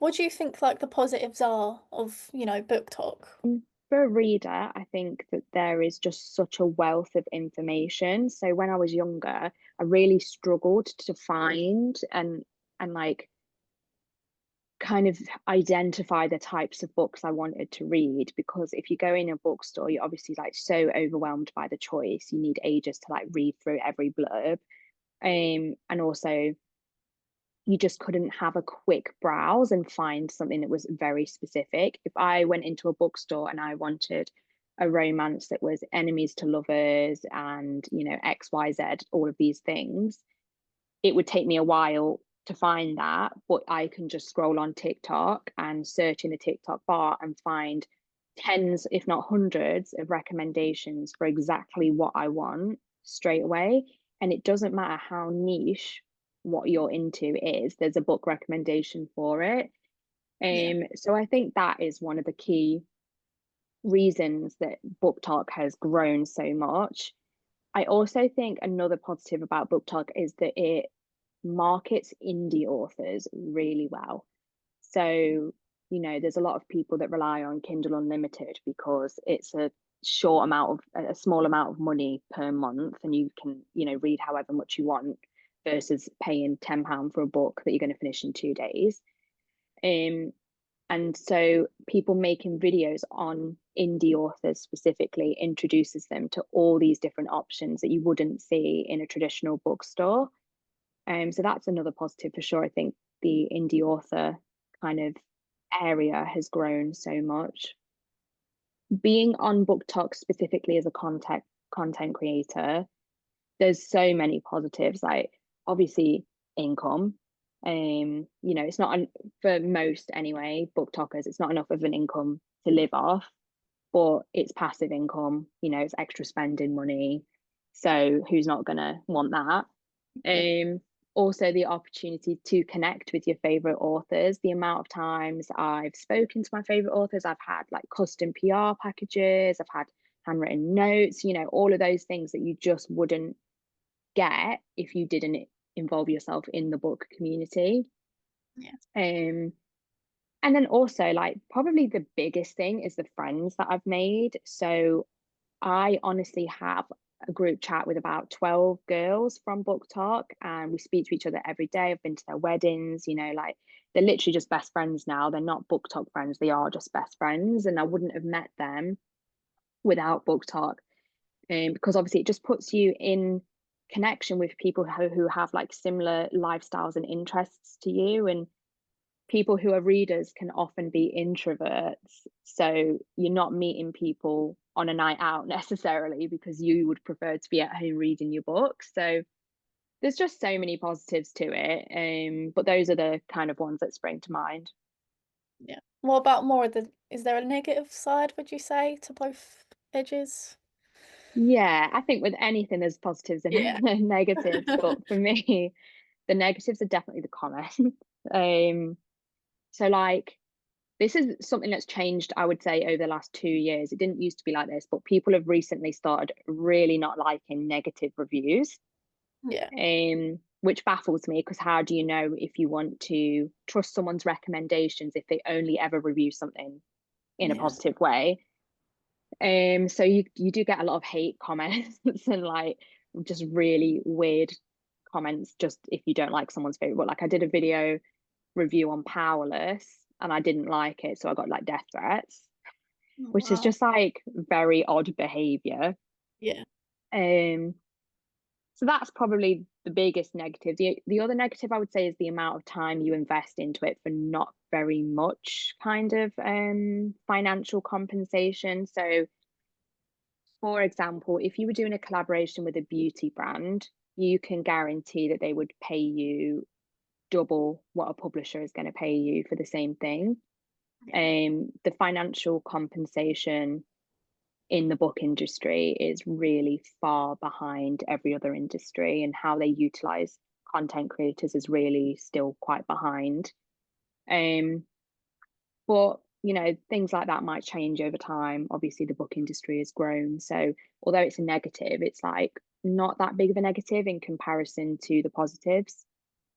What do you think like the positives are of, BookTok? For a reader, I think that there is just such a wealth of information. So when I was younger, I really struggled to find and like kind of identify the types of books I wanted to read, because if you go in a bookstore, you're obviously like so overwhelmed by the choice. You need ages to like read through every blurb. And also you just couldn't have a quick browse and find something that was very specific. If I went into a bookstore and I wanted a romance that was enemies to lovers and, XYZ, all of these things, it would take me a while to find that. But I can just scroll on TikTok and search in the TikTok bar and find tens, if not hundreds, of recommendations for exactly what I want straight away. And it doesn't matter how niche what you're into is, there's a book recommendation for it. Yeah. So I think that is one of the key reasons that BookTok has grown so much. I also think another positive about BookTok is that it markets indie authors really well. So, there's a lot of people that rely on Kindle Unlimited because it's a small amount of money per month, and you can, read however much you want versus paying £10 for a book that you're going to finish in 2 days. Um, and so people making videos on indie authors specifically introduces them to all these different options that you wouldn't see in a traditional bookstore. So that's another positive for sure. I think the indie author kind of area has grown so much. Being on BookTok specifically as a content creator, there's so many positives. Like obviously income. It's not for most anyway, BookTokers, it's not enough of an income to live off, but it's passive income. It's extra spending money. So who's not gonna want that? Yeah. Um, Also the opportunity to connect with your favorite authors. The amount of times I've spoken to my favorite authors, I've had like custom PR packages, I've had handwritten notes, all of those things that you just wouldn't get if you didn't involve yourself in the book community. Yeah. Um, and then also like probably the biggest thing is the friends that I've made. So I honestly have a group chat with about 12 girls from Book Talk, and we speak to each other every day. I've been to their weddings, like they're literally just best friends now. They're not Book Talk friends, they are just best friends. And I wouldn't have met them without Book Talk. Because obviously it just puts you in connection with people who have like similar lifestyles and interests to you. And people who are readers can often be introverts. So you're not meeting people on a night out necessarily because you would prefer to be at home reading your book. So there's just so many positives to it. But those are the kind of ones that spring to mind. Yeah. What about more of is there a negative side, would you say, to both edges? Yeah, I think with anything there's positives and Yeah. negatives, but for me, the negatives are definitely the comments. Um, so like this is something that's changed, I would say, over the last 2 years. It didn't used to be like this, but people have recently started really not liking negative reviews, Yeah. which baffles me because how do you know if you want to trust someone's recommendations if they only ever review something in a Yeah. positive way? So you do get a lot of hate comments and like just really weird comments just if you don't like someone's favorite book. Like I did a video review on Powerless and I didn't like it, so I got like death threats, Oh, which is wow. just like very odd behavior. Yeah. Um, so that's probably the biggest negative. The other negative I would say is the amount of time you invest into it for not very much kind of financial compensation. So for example, if you were doing a collaboration with a beauty brand, you can guarantee that they would pay you double what a publisher is going to pay you for the same thing. Yeah. The financial compensation in the book industry is really far behind every other industry, and how they utilize content creators is really still quite behind. Um, but things like that might change over time. Obviously, the book industry has grown, so although it's a negative, it's like not that big of a negative in comparison to the positives.